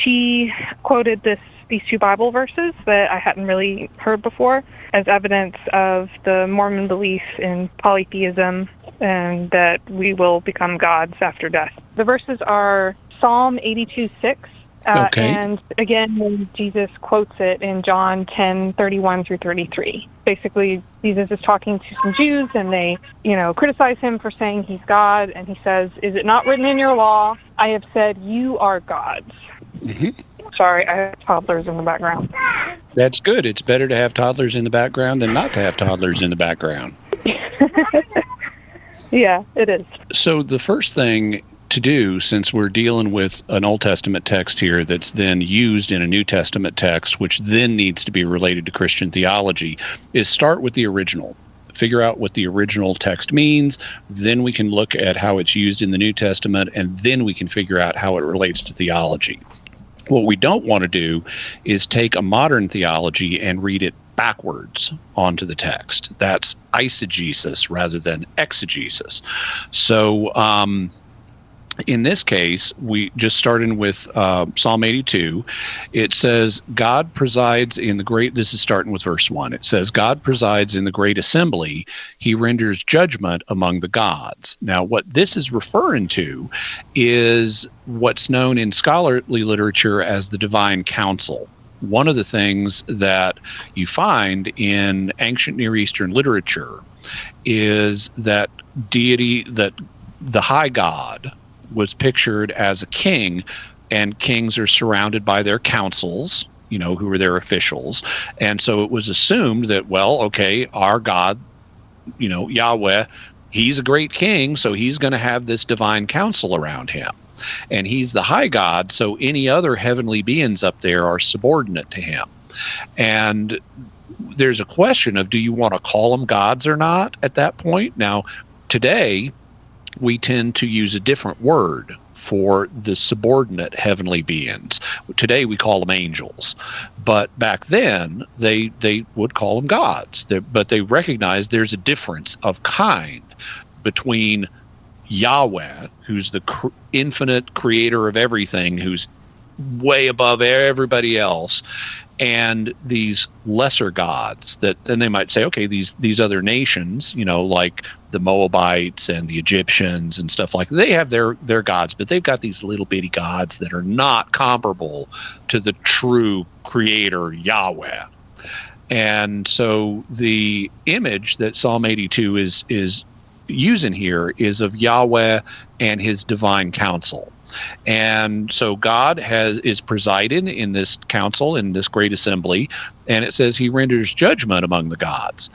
she quoted these two Bible verses that I hadn't really heard before as evidence of the Mormon belief in polytheism and that we will become gods after death. The verses are Psalm 82:6. And again, when Jesus quotes it in John 10:31 through 33. Basically, Jesus is talking to some Jews, and they, criticize him for saying he's God, and he says, "Is it not written in your law? I have said you are gods." Mm-hmm. Sorry, I have toddlers in the background. That's good. It's better to have toddlers in the background than not to have toddlers in the background. Yeah, it is. So the first thing to do, since we're dealing with an Old Testament text here that's then used in a New Testament text, which then needs to be related to Christian theology, is start with the original. Figure out what the original text means, then we can look at how it's used in the New Testament, and then we can figure out how it relates to theology. What we don't want to do is take a modern theology and read it backwards onto the text. That's eisegesis rather than exegesis. So, in this case, we just starting with Psalm 82. It says, God presides in the great, this is starting with verse 1. It says, God presides in the great assembly. He renders judgment among the gods. Now, what this is referring to is what's known in scholarly literature as the divine council. One of the things that you find in ancient Near Eastern literature is that deity, that the high God, was pictured as a king, and kings are surrounded by their councils, who are their officials. And so it was assumed that, our God, Yahweh, he's a great king, so he's going to have this divine council around him. And he's the high God, so any other heavenly beings up there are subordinate to him. And there's a question of, do you want to call them gods or not at that point? Now, today, we tend to use a different word for the subordinate heavenly beings. Today we call them angels, but back then they would call them gods. But they recognized there's a difference of kind between Yahweh, who's the infinite creator of everything, who's way above everybody else, and these lesser gods and they might say, okay, these other nations, like the Moabites and the Egyptians and stuff like that, they have their gods, but they've got these little bitty gods that are not comparable to the true creator Yahweh. And so the image that Psalm 82 is using here is of Yahweh and his divine council. And so God is presiding in this council, in this great assembly, and it says he renders judgment among the gods.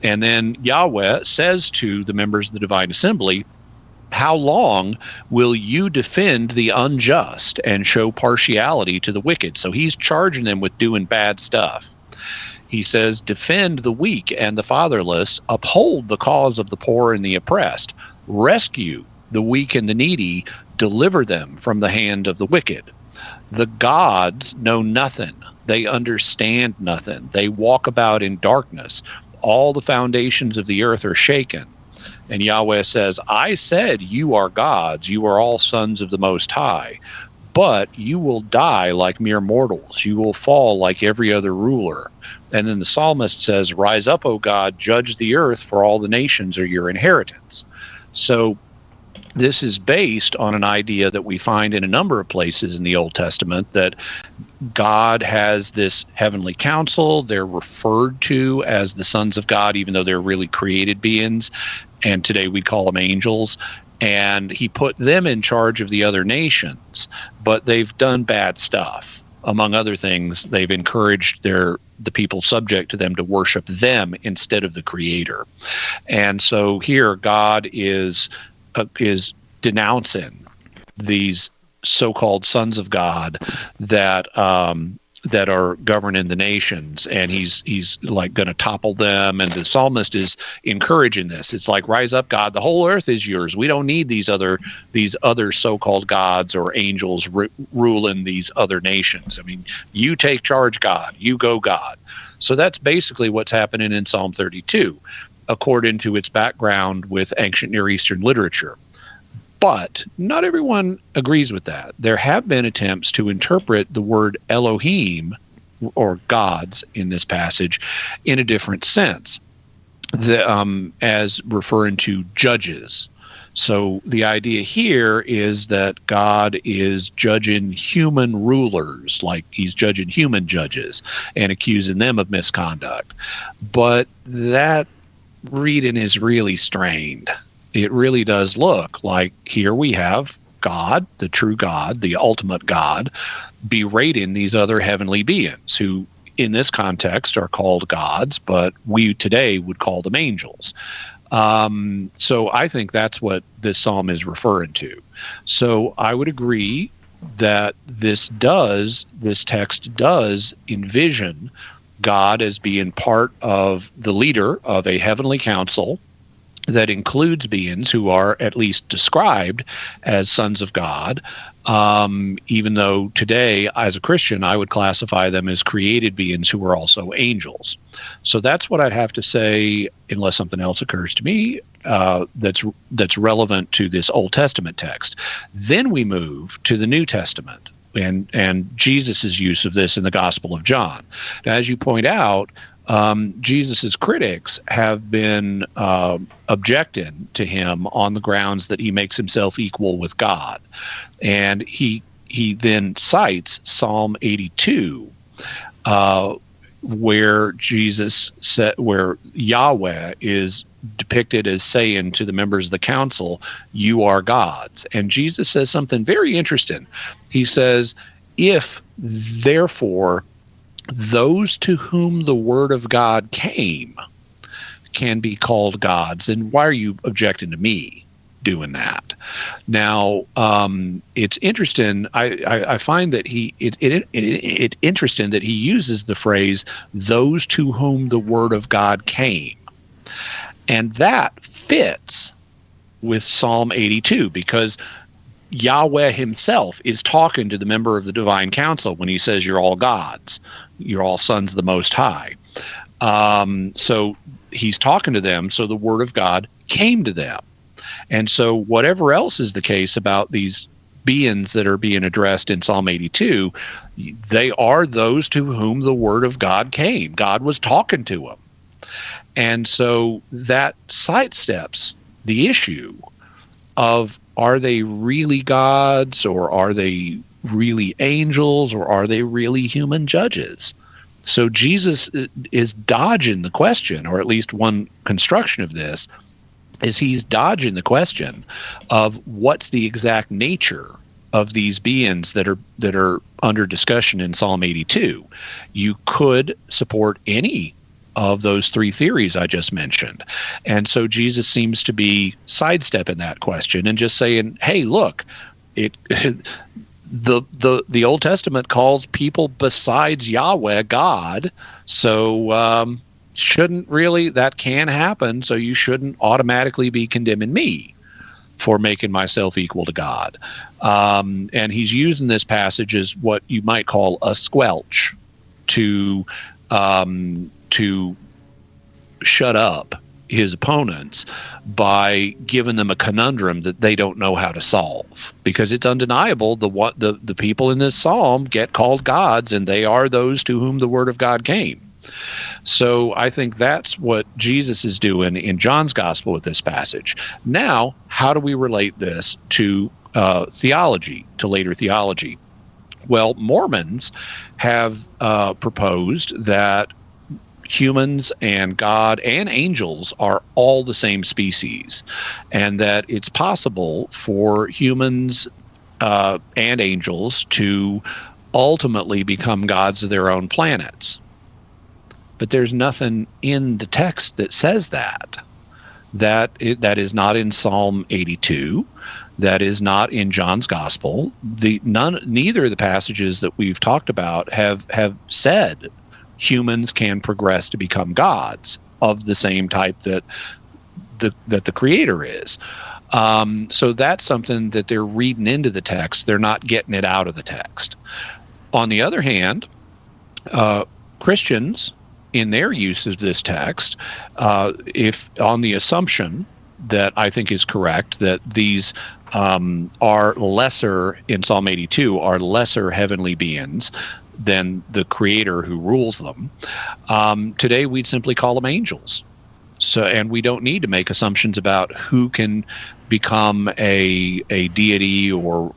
And then Yahweh says to the members of the divine assembly, how long will you defend the unjust and show partiality to the wicked? So he's charging them with doing bad stuff. He says, defend the weak and the fatherless, uphold the cause of the poor and the oppressed, rescue the weak and the needy, deliver them from the hand of the wicked. The gods know nothing. They understand nothing. They walk about in darkness. All the foundations of the earth are shaken. And Yahweh says, I said you are gods. You are all sons of the Most High. But you will die like mere mortals. You will fall like every other ruler. And then the psalmist says, rise up, O God, judge the earth, for all the nations are your inheritance. So this is based on an idea that we find in a number of places in the Old Testament, that God has this heavenly council. They're referred to as the sons of God, even though they're really created beings. And today we call them angels. And he put them in charge of the other nations, but they've done bad stuff. Among other things, they've encouraged the people subject to them to worship them instead of the Creator. And so here God is denouncing these so-called sons of God that are governing the nations, and he's like going to topple them. And the psalmist is encouraging this. It's like, rise up, God, the whole earth is yours. We don't need these other so-called gods or angels ruling these other nations. I mean, you take charge, God. You go, God. So that's basically what's happening in Psalm 32, according to its background with ancient Near Eastern literature. But not everyone agrees with that. There have been attempts to interpret the word Elohim, or gods, in this passage in a different sense, as referring to judges. So the idea here is that God is judging human rulers, like he's judging human judges and accusing them of misconduct. But that reading is really strained. It really does look like here we have God, the true God, the ultimate God, berating these other heavenly beings who in this context are called gods, but we today would call them angels. So I think that's what this psalm is referring to. So I would agree that this text does envision God as being part of the leader of a heavenly council that includes beings who are at least described as sons of God, even though today, as a Christian, I would classify them as created beings who are also angels. So that's what I'd have to say, unless something else occurs to me that's relevant to this Old Testament text. Then we move to the New Testament and Jesus's use of this in the Gospel of John. Now, as you point out, Jesus's critics have been objecting to him on the grounds that he makes himself equal with God, and he then cites Psalm 82, where where Yahweh is depicted as saying to the members of the council, "You are gods," and Jesus says something very interesting. He says, "If therefore those to whom the word of God came can be called gods, then why are you objecting to me doing that?" Now, it's interesting. I find that it's interesting that he uses the phrase "those to whom the word of God came," and that fits with Psalm 82 because Yahweh himself is talking to the member of the divine council when he says, "You're all gods. You're all sons of the Most High." So he's talking to them. So the word of God came to them. And so whatever else is the case about these beings that are being addressed in Psalm 82, they are those to whom the word of God came. God was talking to them. And so that sidesteps the issue of, are they really gods, or are they really angels, or are they really human judges? So Jesus is dodging the question, or at least one construction of this is he's dodging the question of what's the exact nature of these beings that are under discussion in Psalm 82. You could support any of those three theories I just mentioned. And so Jesus seems to be sidestepping that question and just saying, hey, look, the Old Testament calls people besides Yahweh God, so that can happen, so you shouldn't automatically be condemning me for making myself equal to God. And he's using this passage as what you might call a squelch to shut up his opponents by giving them a conundrum that they don't know how to solve, because it's undeniable the people in this psalm get called gods, and they are those to whom the word of God came. So I think that's what Jesus is doing in John's gospel with this passage. Now, how do we relate this to theology, to later theology? Well, Mormons have proposed that humans and God and angels are all the same species, and that it's possible for humans and angels to ultimately become gods of their own planets. But there's nothing in the text that says that. That is not in Psalm 82. That is not in John's Gospel. Neither of the passages that we've talked about have said humans can progress to become gods of the same type that the Creator is. So that's something that they're reading into the text. They're not getting it out of the text. On the other hand, Christians, in their use of this text, if on the assumption that I think is correct, that these are lesser, in Psalm 82, are lesser heavenly beings than the creator who rules them. Today, we'd simply call them angels. So, and we don't need to make assumptions about who can become a deity or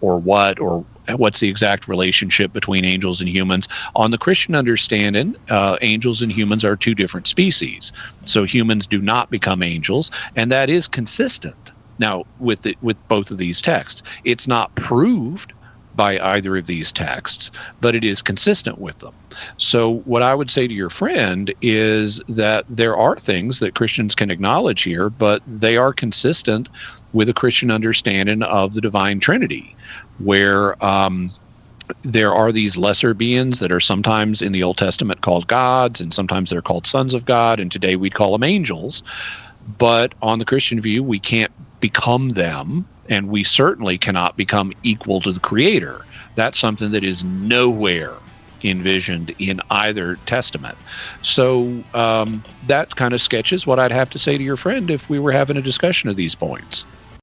what's the exact relationship between angels and humans. On the Christian understanding, angels and humans are two different species. So humans do not become angels, and that is consistent. Now, with both of these texts, it's not proved by either of these texts, but it is consistent with them. So what I would say to your friend is that there are things that Christians can acknowledge here, but they are consistent with a Christian understanding of the divine Trinity, where there are these lesser beings that are sometimes in the Old Testament called gods, and sometimes they're called sons of God, and today we'd call them angels. But on the Christian view, we can't become them, and we certainly cannot become equal to the Creator. That's something that is nowhere envisioned in either testament. So that kind of sketches what I'd have to say to your friend if we were having a discussion of these points.